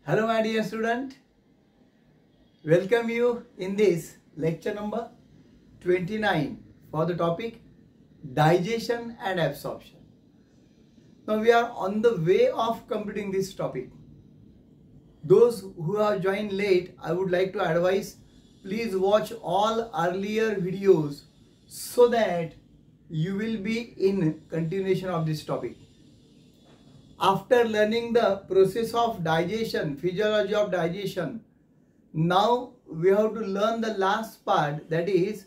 Hello my dear student, welcome you in this lecture number 29 for the topic digestion and absorption. Now we are on the way of completing this topic. Those who have joined late, I would like to advise, please watch all earlier videos so that you will be in continuation of this topic. After learning the process of digestion, physiology of digestion, now we have to learn the last part, that is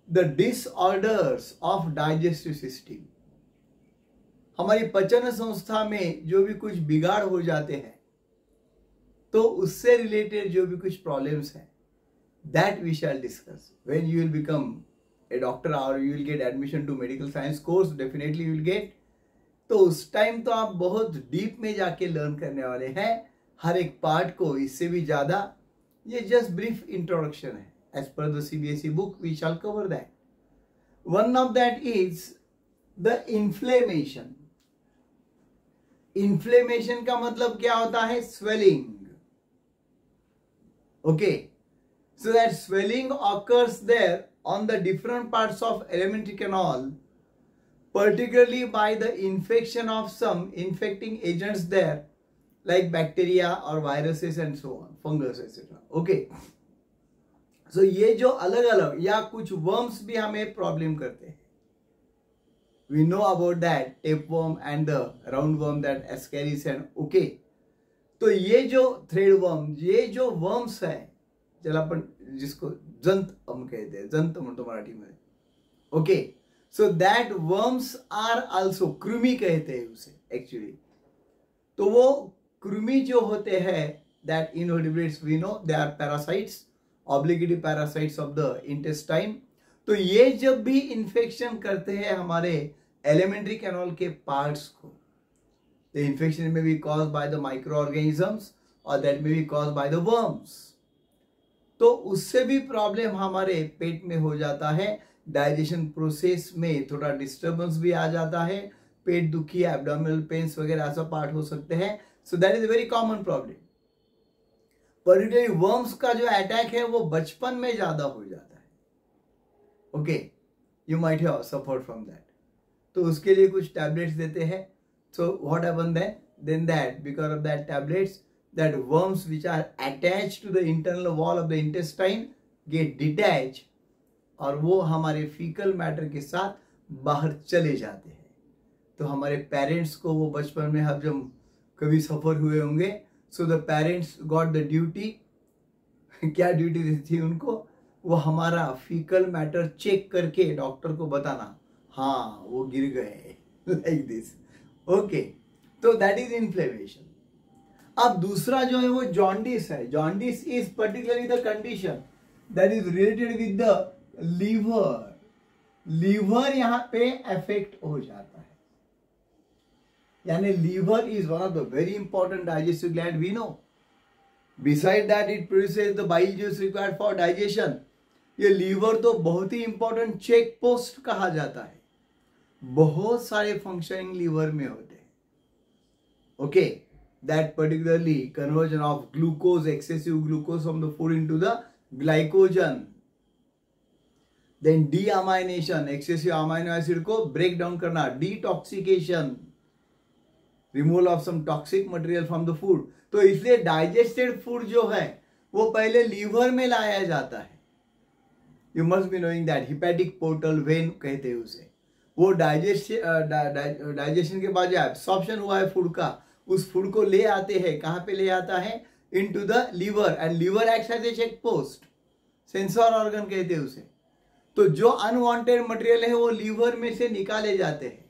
the disorders of digestive system. हमारी पचन संस्था में जो भी कुछ बिगाड़ हो जाते हैं, तो उससे रिलेटेड जो भी कुछ प्रॉब्लम्स हैं, that we shall discuss. When you will become a doctor or you will get admission to medical science course, definitely you will get. तो उस टाइम तो आप बहुत डीप में जाके लर्न करने वाले हैं हर एक पार्ट को. इससे भी ज्यादा ये जस्ट ब्रीफ इंट्रोडक्शन है. As per the CBSE book we shall cover that. One of that is the inflammation. Inflammation का मतलब क्या होता है? Swelling. Okay, so that swelling occurs there on the different parts of alimentary canal, particularly by the infection of some infecting agents there, like bacteria or viruses and so on, fungus etc. Okay, so ये जो अलग अलग या कुछ worms भी हमें problem करते हैं. We know about that tapeworm and the roundworm, that Ascaris and okay. तो ये जो threadworm, ये जो worms है, चल अपन जिसको जंत हम कहते हैं, जंत म्हणतो मराठी में. Okay, so that worms are also, कृमि कहते हैं उसे एक्चुअली. तो वो कृमि जो होते हैं, that invertebrates we know they are parasites, obligatory parasites of the intestine. तो ये जब भी इन्फेक्शन करते हैं हमारे एलिमेंट्री कैनल के पार्ट्स को, the infection may be caused by the microorganisms or that may be caused by the worms. तो उससे भी प्रॉब्लम हमारे पेट में हो जाता है. डाइजेशन प्रोसेस में थोड़ा डिस्टर्बेंस भी आ जाता है, पेट दुखी, एब्डोमिनल पेन्स वगैरह ऐसा पार्ट हो सकते हैं. सो that is a very common problem. Particularly worms का जो अटैक है वो बचपन में ज्यादा हो जाता है. Okay, you might have suffered from that. तो उसके लिए कुछ टैबलेट्स देते हैं. So what happen then that because of that tablets, that worms which are attached to the internal wall of the intestine get detach और वो हमारे faecal matter के साथ बाहर चले जाते हैं. तो हमारे पेरेंट्स को वो बचपन में हम जब कभी सफर हुए होंगे, so the parents got the duty. क्या ड्यूटी दी थी उनको? वो हमारा फीकल मैटर चेक करके डॉक्टर को बताना, हाँ वो गिर गए, लाइक दिस. ओके, तो दैट इज इन्फ्लेमेशन. अब दूसरा जो है वो जॉन्डिस है. Jaundice is particularly the condition that is related with the liver. Liver यहां पे अफेक्ट हो जाता है. यानी liver is one of the very important digestive gland we know. Beside that it produces the bile juice required for digestion. ये liver तो बहुत ही important check post कहा जाता है. बहुत सारे फंक्शनिंग लीवर में होते हैं. Okay, that particularly conversion of glucose, excessive glucose from the food into the glycogen. Then deamination, excessive amino acid को ब्रेक डाउन करना. Detoxication, removal of some toxic material from the food. तो इसलिए digested food जो है वो पहले liver में लाया जाता है. You must be knowing that. Hepatic portal vein कहते हैं उसे. वो डाइजेशन के बाद जो एब्सॉर्प्शन हुआ है फूड का, उस फूड को ले आते हैं. कहां पे ले आता है? Into the liver. And liver acts as a check post, sensor organ कहते हैं उसे. तो जो अनवांटेड मटेरियल है वो लीवर में से निकाले जाते हैं.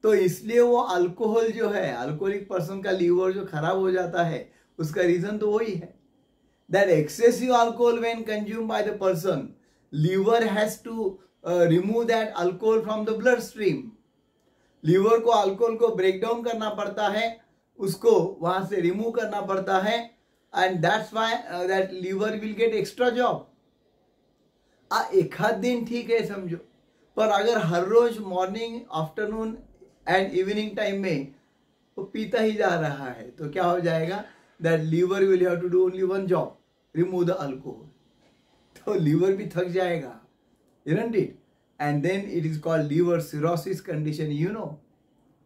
तो इसलिए वो अल्कोहल जो है, अल्कोहलिक पर्सन का लीवर जो खराब हो जाता है, उसका रीजन तो वही है. That excessive alcohol when consume by the person, liver has to remove that alcohol from the blood stream. Liver को अल्कोहल को ब्रेक डाउन करना पड़ता है, उसको वहां से रिमूव करना पड़ता है. And that's why that liver will get extra job. एक आध दिन ठीक है समझो, पर अगर हर रोज morning, afternoon and evening time में वो पीता ही जा रहा है तो क्या हो जाएगा? that liver will have to do only one job, remove the alcohol. तो liver भी थक जाएगा, isn't it? And then it is called liver cirrhosis condition, you know.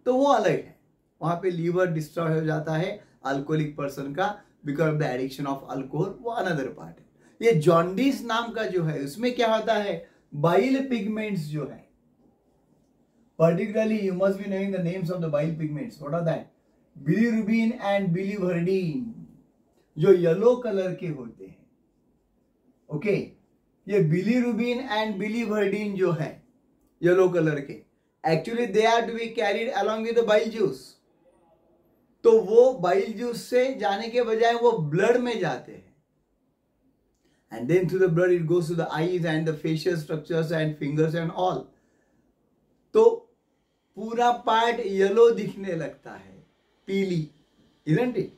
तो वो अलग है, वहाँ पे liver destroy हो जाता है alcoholic person का because of the addiction of alcohol, वो another part है. ये जॉन्डिस नाम का जो है उसमें क्या होता है, बाइल पिगमेंट्स जो है, particularly you must be knowing the names of the bile pigments. What are that? Bilirubin and biliverdin, जो येलो कलर के होते हैं. ओके, ये बिलीरुबिन एंड बिलीवर्डिन जो है येलो कलर के, actually they are to be carried along with the bile juice. तो वो बाइल जूस से जाने के बजाय वो ब्लड में जाते हैं, and then through the blood it goes to the eyes and the facial structures and fingers and all. तो पूरा पार्ट येलो दिखने लगता है, पीली, isn't it?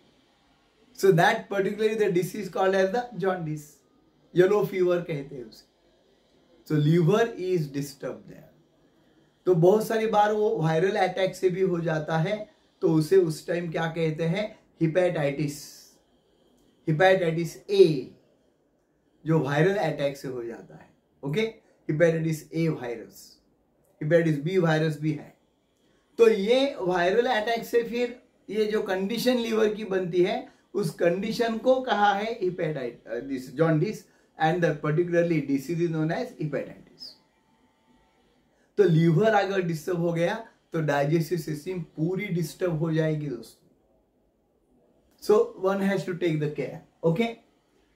So that particularly the disease called as the jaundice, yellow fever कहते हैं उसे. So liver is disturbed there. तो बहुत सारी बार वो वायरल अटैक से भी हो जाता है, तो उसे उस टाइम क्या कहते हैं, हिपेटाइटिस, हिपेटाइटिस ए, जो वायरल अटैक से हो जाता है. Okay, hepatitis A virus, hepatitis B virus भी है. तो ये वायरल अटैक से फिर ये जो कंडीशन लीवर की बनती है, उस कंडीशन को कहा है hepatitis, jaundice, and the particularly disease is known as hepatitis. तो लीवर अगर डिस्टर्ब हो गया तो डाइजेस्टिव सिस्टम पूरी डिस्टर्ब हो जाएगी दोस्तों. So one has to take the care. Okay,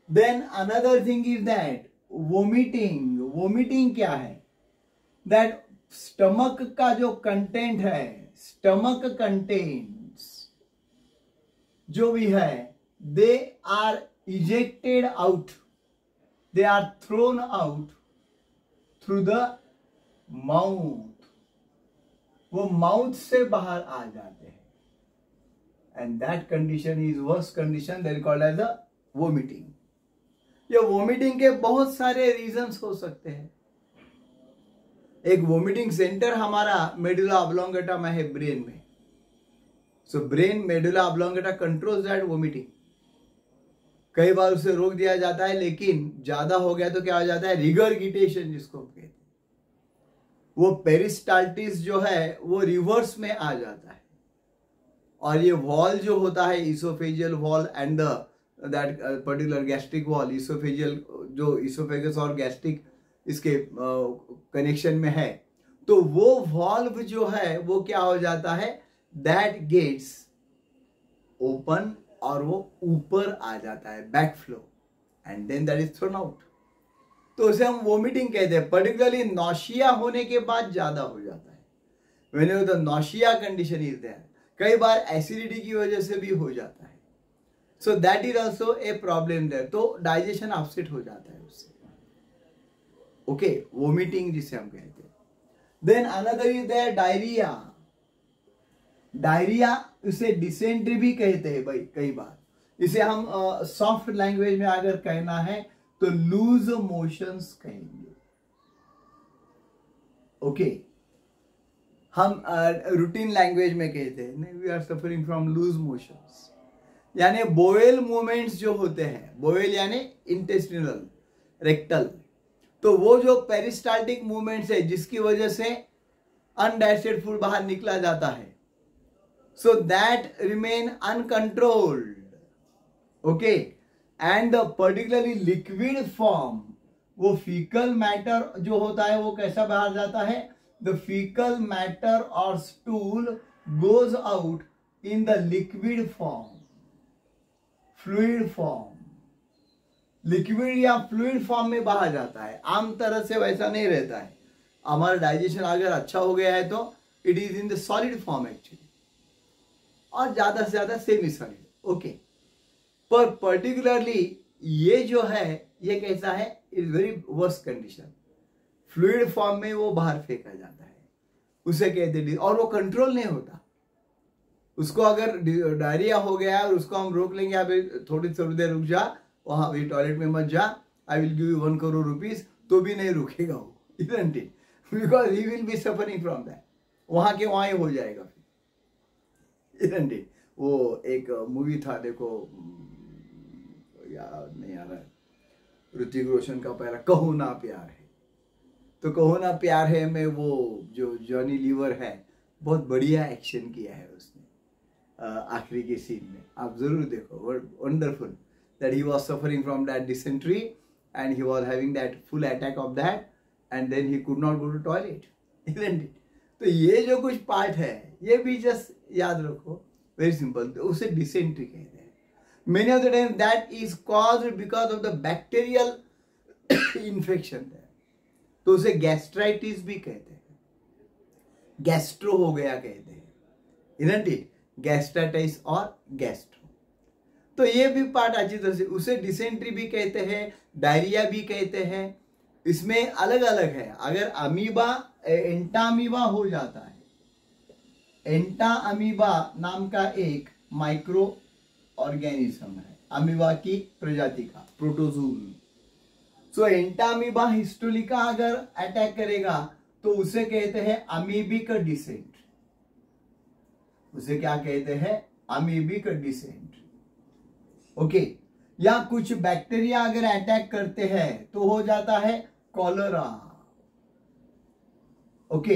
then another thing is that vomiting. Vomiting क्या है, दैट स्टमक का जो कंटेंट है, स्टमक कंटेंट्स जो भी है, they are ejected out, they are thrown out through the mouth. वो mouth से बाहर आ जाते हैं, and that condition is worst condition, that is called as the vomiting. ये वोमिटिंग के बहुत सारे रीजंस हो सकते हैं. एक वोमिटिंग सेंटर हमारा मेडुला ऑब्लोंगेटा में है, ब्रेन में. So brain medulla oblongata controls that vomiting. कई बार उसे रोक दिया जाता है, लेकिन ज्यादा हो गया तो क्या हो जाता है, रिगरगिटेशन जिसको हम कहते हैं. वो पेरिस्टाल्टिस जो है वो रिवर्स में आ जाता है, और ये वॉल जो होता है, oesophageal wall and that particular gastric wall, oesophageal जो इसोफेगस और गैस्ट्रिक इसके कनेक्शन में है, तो वो वॉल्व जो है वो क्या हो जाता है, दैट गेट्स ओपन और वो ऊपर आ जाता है, back flow, and then that is thrown out. तो उसे हम वोमिटिंग कहते हैं. पर्टिकुलरली नॉशिया होने के बाद ज्यादा हो जाता है, whenever the nausea condition is there. कई बार एसिडिटी की वजह से भी हो जाता है, so that is also a problem there. तो डाइजेशन अपसेट हो जाता है उससे. ओके, वोमिटिंग जिसे हम कहते हैं. Then another is there diarrhoea. Diarrhoea उसे डिसेंट्री भी कहते हैं भाई. कई बार इसे हम सॉफ्ट लैंग्वेज में अगर कहना है तो लूज मोशंस कहेंगे. ओके, हम रूटीन लैंग्वेज में कहते हैं we are suffering from loose motions, यानी बोवेल मूवमेंट्स जो होते हैं, बोवेल यानी इंटेस्टिनल, रेक्टल, तो वो जो पेरिस्टाल्टिक मूवमेंट्स है जिसकी वजह से अनडाइजेस्टेड फूड बाहर निकला जाता है, so that remain uncontrolled. Okay, and the particularly liquid form, वो फीकल मैटर जो होता है वो कैसा बाहर जाता है, द फीकल मैटर और stool goes out in the liquid form, fluid form. Liquid या फ्लूइड फॉर्म में बाहर जाता है. आम तरह से वैसा नहीं रहता है. हमारा डाइजेशन अगर अच्छा हो गया है तो it is in the solid form actually, और ज्यादा से ज्यादा सेमी सॉलिड. ओके, पर पर्टिकुलरली ये जो है ये कैसा है, is very worst condition. Fluid form में वो बाहर फेंका जाता है, उसे कहते हैं, और वो कंट्रोल नहीं होता. उसको अगर डायरिया हो गया और उसको हम रोक लेंगे, अभी थोड़ी देर रुक जा, वहां भी टॉयलेट में मत जा, I will give you 1 crore rupees, तो भी नहीं रुकेगा वो, isn't it? Because he will be suffering from that. वहां के वहां ही हो जाएगा फिर, isn't it? वो एक मूवी था, देखो याद नहीं आ रहा है, ऋतिक रोशन का पहला कहो ना प्यार है। तो कहो ना प्यार है में वो जो जॉनी लीवर है, बहुत बढ़िया एक्शन किया है उसने आखिरी के सीन में, आप जरूर देखो, wonderful that he was suffering from that dysentery and he was having that full attack of that and then he could not go to toilet, isn't it. तो ये जो कुछ पार्ट है ये भी जस्ट याद रखो, वेरी सिंपल, तो उसे डिसेंट्री कहते हैं। Many of the time that is caused because of the bacterial infection, तो उसे गैस्ट्राइटिस भी कहते हैं, गैस्ट्रो हो गया कहते हैं, इजंट इट, गैस्ट्राइटिस और गैस्ट्रो। तो ये भी पार्ट अच्छी तरह से, उसे डिसेंट्री भी कहते हैं, डायरिया भी कहते हैं। इसमें अलग अलग है, अगर अमीबा एंटामीबा हो जाता है, एंटामीबा नाम का एक माइक्रो ऑर्गेनिज्म है, अमीबा की प्रजाति का प्रोटोजोन। सो एंटामीबा हिस्टोलिका अगर अटैक करेगा तो उसे कहते हैं अमीबिक डिसेंट, उसे क्या कहते हैं, अमीबिक डिसेंट, ओके। या कुछ बैक्टीरिया अगर अटैक करते हैं तो हो जाता है कॉलरा, ओके,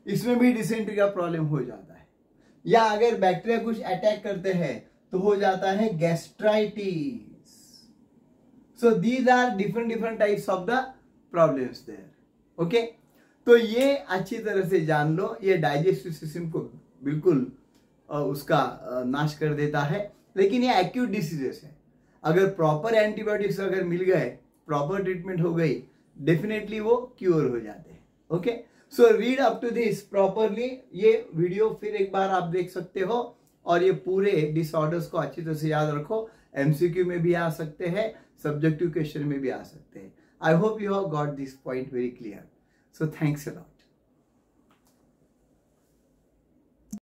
इसमें भी डिसेंट्री का प्रॉब्लम हो जाता है। या अगर बैक्टीरिया कुछ अटैक करते हैं तो हो जाता है gastritis. So these are different types of the problems there, okay. तो ये अच्छी तरह से जान लो, ये डाइजेस्टिव सिस्टम को बिल्कुल उसका नाश कर देता है। लेकिन ये एक्यूट डिसीजेस है, अगर प्रॉपर एंटीबायोटिक्स अगर मिल गए, प्रॉपर ट्रीटमेंट हो गई, डेफिनेटली वो क्योर हो जाते हैं, okay. So read up to this properly, ये वीडियो फिर एक बार आप देख सकते हो और ये पूरे डिसऑर्डर्स को अच्छी तरह से याद रखो। एमसीक्यू में भी आ सकते हैं, सब्जेक्टिव क्वेश्चन में भी आ सकते हैं। I hope you have got this point very clear. So thanks a lot.